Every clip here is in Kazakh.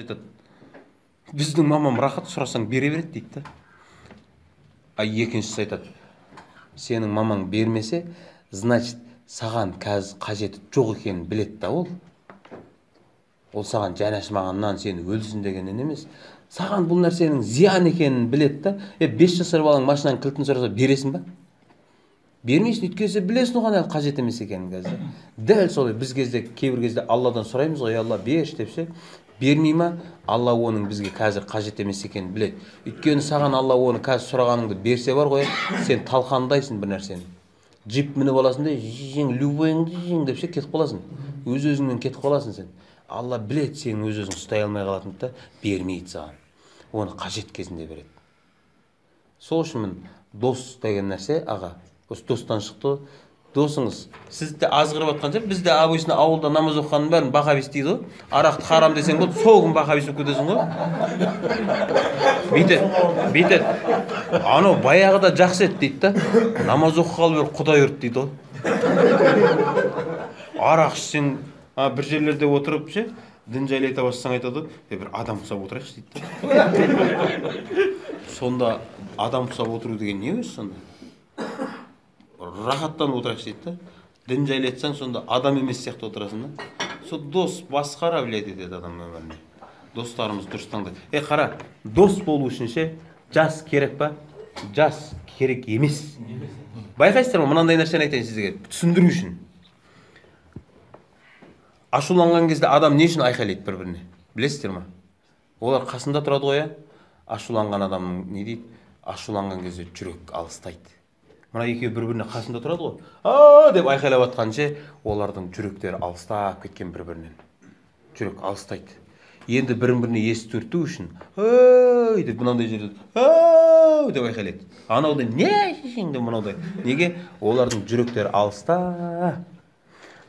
айтады, біздің мамам рахат, сұрасаң бере береді дейді да. Екіншісі айтады, сенің мамаң бермесе, значит, саған қазір қажеті жоқ екенін біледі да ол. Ол саған жанашымағаннан сені өлсін дегеннен емес. Саған бұл нәрсенің зиян екенін біледі да. 5 жасар балаң машинаның кілтін сұраса бересің ба? Бермейсің, өйткені білесің оған әлі қажет емес екенін қазір. Дәл солай біз кезде кейбір кезде Алладан сұраймыз ғой, Алла берші депсе, бермей ма? Алла оның бізге қазір қажет емес екенін біледі. Өйткені саған Алла оны қазір сұрағаныңды берсе бар ғой, сен талқандайсың бір нәрсені. Джип мініп аласың да, жең, любойыңды жең депше кетіп қаласың. Өз-өзіңнен кетіп қаласың сен. Алла біледі сенің өз-өзің ұстай алмай қалатынды да бермейді саған. Оны қажет кезінде береді. Сол үшін дос деген нәрсе, аға, осы достан шықты. Досыңыз, сізді азғырып атқанша, бізде обычно ауылда намаз оқығанның бәрін бақабис дейді ғой. Арақты харам десең болды, сол күн бақабис болып кетесің ғой. Бүйтеді. Анау баяғыда жақсы еді дейді да. Намаз оқығалы бері Құдай ұрды дейді ғой. Арақ ішсең, бір жерлерде отырып ше, дін жайлы айта бастасаң айтады, бір адам құсап отырайықшы дейді. Сонда адам құсап отыру деген не өзі сонда? Рахаттан отырайықшы дейді да. Дін жайлы айтсаң, сонда адам емес сияқты отырасың да. Сол дос басқара біледі деді адам өміріне. Достарымыз дұрыс таңдайды. Қара, дос болу үшін ше, жас керек па? Жас керек емес. Байқайсыздар ма, мынандай нәрсені айтайын сізге, түсіндіру үшін. Ашуланған кезде адам не үшін айқайлайды бір-біріне? Білесіздер ма? Олар қасында тұрады ғой, ашуланған адамның не дейді? Ашуланған кезде жүрек алыстайды. Мына екеуі бір-біріне қасында тұрады ғой. Деп айқайлап атқанша, олардың жүректері алыстап кеткен бір-бірінен. Жүрек алыстайды. Енді бірін-біріне естірту үшін, деп мынандай жерде, деп айқайлайды. Анауды не шешеңді мынаудай. Неге? Олардың жүректері алыста.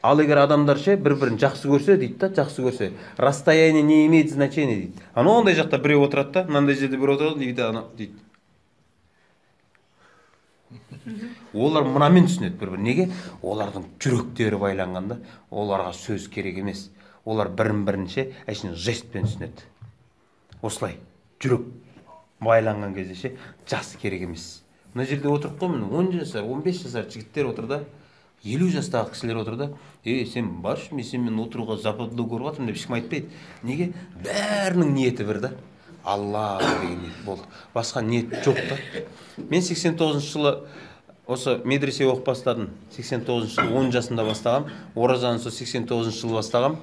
Ал егер адамдар ше бір-бірін жақсы көрсе дейді да, жақсы көрсе, расстояние не имеет значения дейді. Ондай жақта біреу отырады да, мынандай жерде біреу отырады дейді. Олар мынамен түсінеді бір-бір. Неге? Олардың жүректері байланғанда, оларға сөз керек емес. Олар бірін-бірінше әшейін жестпен түсінеді. Осылай, жүрек байланған кезде ше, жас керек емес. Мына жерде отырып қой, 10 жасар, 15 жасар жігіттер отыр да, 50 жастағы кісілер отыр да, сен баршы, мен сенімен отыруға западлы көріп жатырмын деп ешкім айтпайды. Неге? Бәрінің ниеті бір да. Алла деген ниет болды. Басқа ниет жоқ та. Мен 89 жылы осы медресе оқып бастадым. 89 жылы 10 жасында бастағам. Оразаны сол 89 жылы бастағам.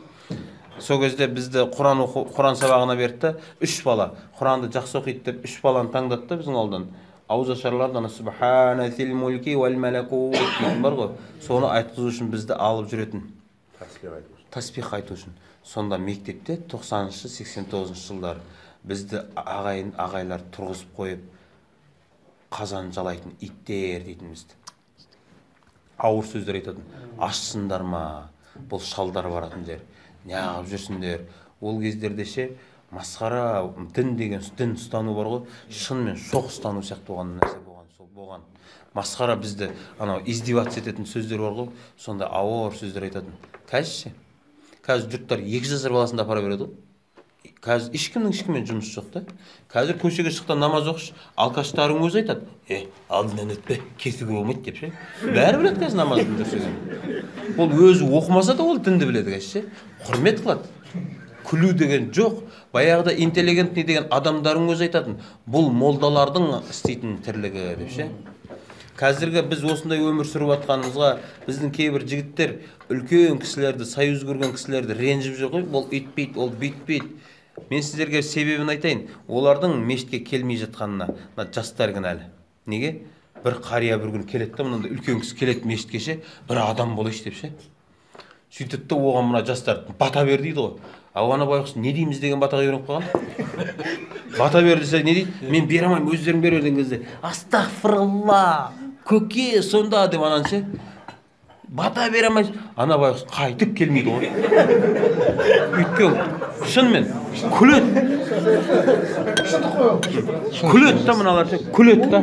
Сол кезде бізді Құран сабағына берді. 3 бала Құранды жақсы оқиды деп 3 баланы таңдады да біздің ауылдан. Ауызашарлардан Субхана фил мульки вал малакут бар ғой. Соны айтқызу үшін бізді алып жүретін. Таспих айту үшін. Сонда мектепте 90-шы 89 жылдар бізді ағайлар тұрғызып қойып қазан жалайтын иттер дейтін бізді. Ауыр сөздер айтатын. Ашсындар ма? Бұл шалдар баратын жер. Неғып жүрсіңдер? Ол кездерде ше масқара дін деген дін ұстану бар ғой. Шынымен шоқ ұстану сияқты болған нәрсе болған. Масқара бізді анау издеваться ететін сөздер бар ғой. Сонда ауыр сөздер айтатын. Қазір жұрттар 2 жасар баласында апара береді ғой. Қазір ешкіммен жұмыс жоқ та. Қазір көшеге шықта намаз оқыш, алкаштарың өзі айтады. Алдынан өтпе, кесуге болмайды деп ше. Бәрі біледі қазір намаздың дұрыс. Ол өзі оқымаса да ол дінді біледі қазір. Құрмет қылады. Күлу деген жоқ. Баяғыда интеллигентный деген адамдардың өзі айтатын. Бұл молдалардың істейтін тірлігі деп ше. Қазіргі біз осындай өмір сүріп атқанымызға біздің кейбір жігіттер үлкен кісілерді, союз көрген кісілерді ренжіп жүр ғой. Ол үйтпейді, ол бүйтпейді. Мен сіздерге себебін айтайын. Олардың мешітке келмей жатқанына жастар кінәлі. Неге? Бір қария бір күн келеді да, мынандай үлкен кісі келеді мешітке ше, бір адам болайшы деп ше. Сөйтеді де оған мына жастар бата бер дейді ғой. Ана байғұс не дейміз деген батаға үйреніп қалған. Бата бер десе не дейді? Мен бере алмаймын, өздерің бер деген кезде. Астағфиралла, көке сонда деп анан ше. Бата бере алмайсың. Ана байғұс қайтып келмейді ғой. Өйткені шынымен күледі. Күледі да мыналар ше, күледі да.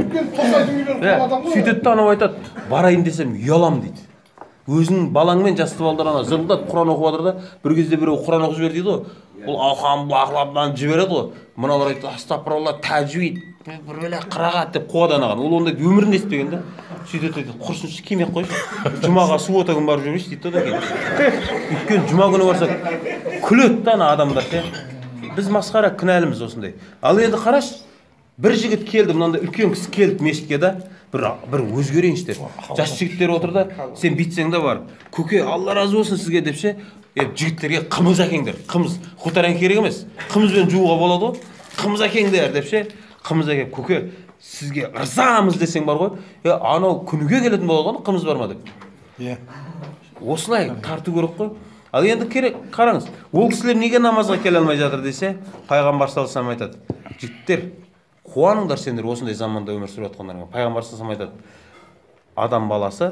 Сөйтеді да анау айтады, барайын десем ұялам дейді. өзінің балаңмен жасты балдар ана зырылдап құран оқып жатыр да бір кезде біреу құран оқып жібер дейді ғой, ол алхамдулиллах жібереді ғой, мыналар айтады астапыралла тәжвид бір бәле қырағат деп қуаданаған, ол ондай өмірінде естімеген да. Сөйтеді дейді құрсыншы келмей-ақ қойшы, жұмаға суббота күні барып жүрейінші дейді да кейін. Өйткені жұма күні барсақ күледі да ана адамдар ше. Біз масқара кінәліміз осындай. Ал енді қарашы, бір жігіт келді, мынандай үлкен кісі келді мешітке да, бір өзгерейінші деп. Жас жігіттер отыр да, сен бүйтсең де бар. Көке, Алла разы болсын сізге деп ше. Жігіттерге қымыз әкеңдер. Қымыз құтаран керек емес. Қымызбен жууға болады ғой. Қымыз әкеңдер деп ше. Қымыз әкеп, көке, сізге ырзамыз десең бар ғой. Анау күніге келетін болады ғой, қымыз бар ма деп. Осылай тарту керек қой. Ал енді керек, қараңыз, ол кісілер неге намазға келе алмай жатыр десе, пайғамбар саллаллаху алейхи вассалам айтады: жігіттер, қуаныңдар сендер осындай заманда өмір сүріп жатқандарыңа. Пайғамбар саллаллаху алейхи вассалам айтады: адам баласы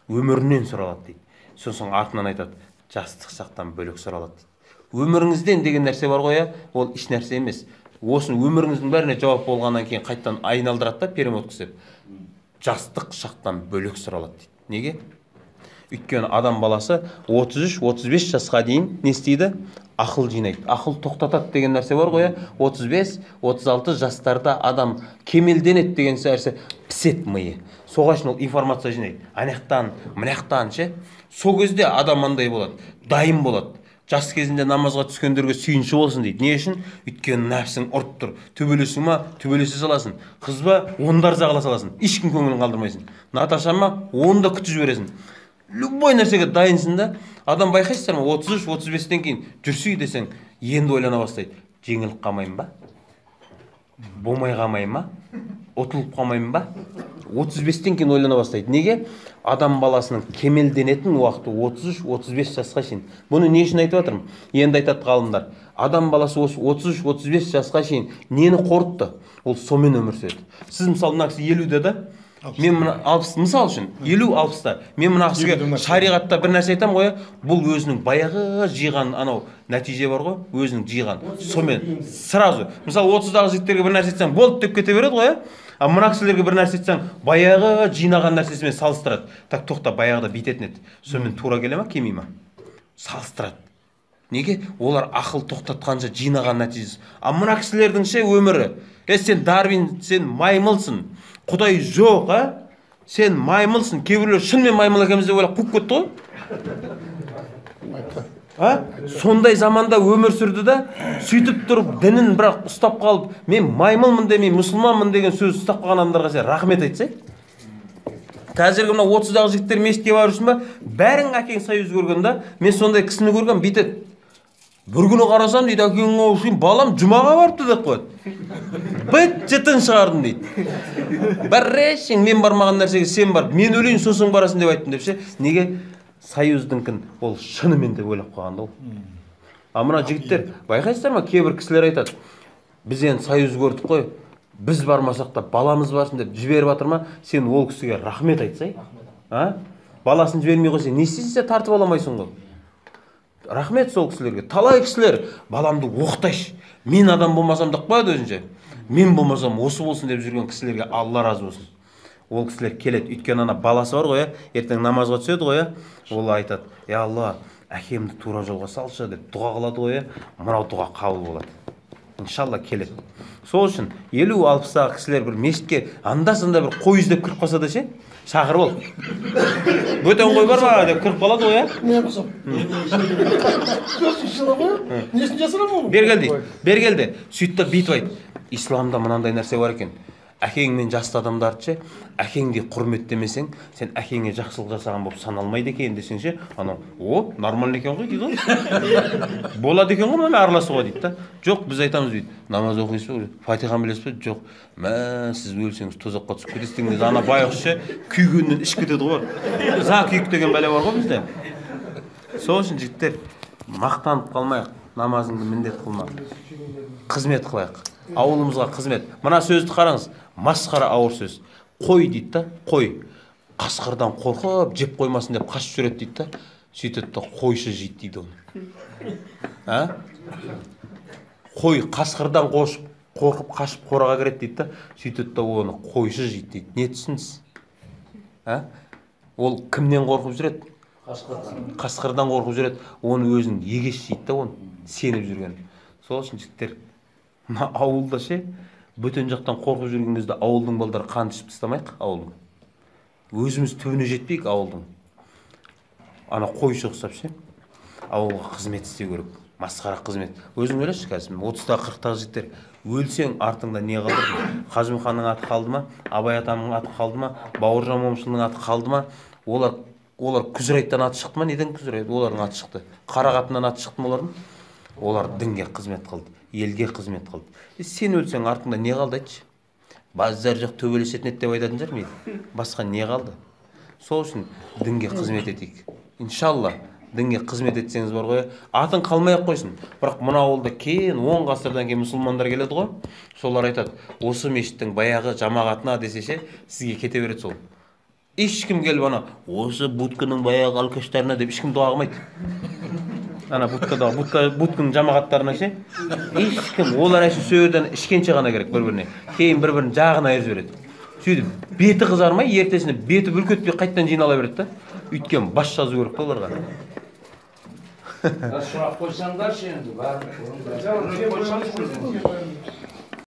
өмірінен сұралады дейді. Сосын артынан айтады: жастық шақтан бөлек сұралады дейді. Өміріңізден деген нәрсе бар ғой, ол еш нәрсе емес. Осы өміріңіздің бәріне жауап болғаннан кейін қайттан айналдырады да, перемотка істеп. Жастық шақтан бөлек сұралады дейді. Неге? Өйткені адам баласы 33-35 жасқа дейін не істейді? Ақыл жинайды. Ақыл тоқтатады деген нәрсе бар ғой, 35-36 жастарда адам кемелденеді деген нәрсе, пісет миы. Соға үшін ол информация жинайды. Анаяқтан, мынаяқтан ше. Сол кезде адам андай болады, дайын болады. Жас кезінде намазға түскендерге сүйінші болсын дейді. Не үшін? Өйткені нәпсің ұрып тұр. Төбелесің ма? Төбелесе саласың. Қыз ба? Ондар жағала саласың. Ешкім көңілін қалдырмайсың. Наташа ма? Оны да күтіп жібересің. Любой нәрсеге дайынсың да. Адам байқайсыздар ма? 33-35-тен кейін жүрсей десең, енді ойлана бастайды. Жеңіліп қалмайын ба? Болмай қалмайын ба? Отылып қалмайын ба? 35-тен кейін ойлана бастайды. Неге? Адам баласының кемелденетін уақыты 33-35 жасқа шейін. Бұны не үшін айтып жатырмын? Енді айтады ғалымдар. Адам баласы осы 33-35 жасқа шейін нені қорытты? Ол сомен өмір сүреді. Сіз мысалы мына кісі 50-де да, мен мына 60, мысал үшін 50-60-та, мен мына кісіге шариғатта бір нәрсе айтам ғой, бұл өзінің баяғы жиған анау нәтиже бар ғой, өзінің жиған. Сомен сразу. Мысалы 30-дағы жігіттерге бір нәрсе айтсаң, болды деп кете береді ғой. А мына кісілерге бір нәрсе айтсаң, баяғы жинаған нәрсесімен салыстырады. Так, тоқта, баяғыда бүйтетін еді. Сонымен тура келе ма, келмей ма? Салыстырады. Неге? Олар ақыл тоқтатқанша жинаған нәтижесі. А мына кісілердің ше өмірі. Сен Дарвин, сен маймылсың. Құдай жоқ, Сен маймылсың. Кейбіреулер шынымен маймыл екенбіз деп ойлап қуып кетті ғой. Сондай заманда өмір сүрді да, сөйтіп тұрып дінін бірақ ұстап қалып, мен маймылмын демей, мұсылманмын деген сөз ұстап қалған адамдарға сен рахмет айтсай. Қазіргі мына 30-дағы жігіттер мешітке барып жүрсің ба, бәрің әкең союз көрген да, мен сондай кісіні көрген, бүйтеді. Бір күні қарасам дейді, әкең оқшын, балам жұмаға барыпты деп қояды. Біт жытын шығардым дейді. Бәррешің, мен бармаған нәрсеге сен бар, мен өлейін сосын барасың деп айттым деп ше. Неге? Союздыңкін ол шынымен деп ойлап қойғанда ол. А мына жігіттер, байқайсыздар ма, кейбір кісілер айтады: біз енді союз көрдік қой, біз бармасақ та баламыз барсын деп жіберіп жатыр ма? Сен ол кісіге рахмет айтсай. Баласын жібермей қойсаң, не істейсің, тартып аламайсың ғой. Рахмет сол кісілерге. Талай кісілер баламды оқытайшы, мен адам болмасам деп қояды өзінше. Мен болмасам осы болсын деп жүрген кісілерге Алла разы болсын. Ол кісілер келеді, өйткені ана баласы бар ғой, ертең намазға түседі ғой, ол айтады: "Я Алла, әкемді тура жолға салшы" деп дұға қылады ғой, мынау дұға қабыл болады. Иншалла келеді. Сол үшін 50-60-дағы кісілер бір мешітке анда-санда бір қой іздеп кіріп қалса да ше, шақырып ал. Бөтен қой бар ма деп кіріп қалады ғой, Не қылсам? Несін жасырамын оны? Бергелді. Сөйтті бүйтіп айт. Исламда мынандай нәрсе бар екен. Әкеңмен жасты адамдарды ше, әкеңде құрметтемесең, сен әкеңе жақсылық жасаған болып саналмайды екен десең ше, анау, нормально екен ғой дейді ғой. Болады екен ғой, мына араласуға дейді да. Жоқ, біз айтамыз дейді. Намаз оқисыз ба? Фатихан білесіз бе? Жоқ. Сіз өлсеңіз тозаққа түсіп кетесіз деген ана байғұс ше, күйгеннен ішіп кетеді ғой. За күйік деген бәле бар ғой бізде. Сол үшін жігіттер, мақтанып қалмайық, намазыңды міндет қылма. Қызмет қылайық. Ауылымызға қызмет. Мына сөзді қараңыз, масқара ауыр сөз. Қой дейді да, қой. Қасқырдан қорқып, жеп қоймасын деп қашып жүреді дейді да. Сөйтеді да, қойшы жейді дейді оны. Қой қасқырдан қорқып, қашып қораға кіреді дейді да. Сөйтеді да, оны қойшы жейді дейді. Не түсінсіз? Ол кімнен қорқып жүреді? Қасқырдан қорқып жүреді. Оны өзін егеш дейді да, оны сеніп жүрген. Сол үшін жігіттер, мына ауылда ше, бөтен жақтан қорқып жүрген кезде ауылдың балдары қан ішіп тастамайық ауылдың. Өзіміз түбіне жетпейік ауылдың. Ана қойшы ұқсап ше, ауылға қызмет істеу керек. Масқара қызмет. Өзің ойлашы қазір, 30-тағы 40-тағы жігіттер, өлсең артыңда не қалдырды? Қажымұқанның аты қалды ма? Абай атамның аты қалды ма? Бауыржан момышұлының аты қалды ма? Олар Күзірайттан аты шықты ма? Неден Күзірайт? Олардың аты шықты. Қарақатынан аты шықты ма олардың? Олар дінге қызмет қылды, елге қызмет қылды. Сен өлсең артыңда не қалды айтшы? Базар жоқ төбелесетін еді деп айтатын шығар мейлі. Басқа не қалды? Сол үшін дінге қызмет етейік. Иншалла, дінге қызмет етсеңіз бар ғой, атын қалмай-ақ қойсын. Бірақ мына ауылда кейін 10 ғасырдан кейін мұсылмандар келеді ғой. Солар айтады, осы мешіттің баяғы жамағатына десеше, сізге кете береді сол. Ешкім келіп ана, осы будканың баяғы алкаштарына деп ешкім дұға қылмайды. Ана будканың жамағаттарына ше, ешкім, олар әші сөйерден ішкенше ғана керек бір-біріне. Кейін бір-бірін жағына айырып жібереді. Сөйтіп, беті қызармай, ертесіне беті бүлкетпей қайттан жинала береді да. Өйткені бас жазу керек та оларға. Сұрақ қойсаңдаршы енді, бәрін.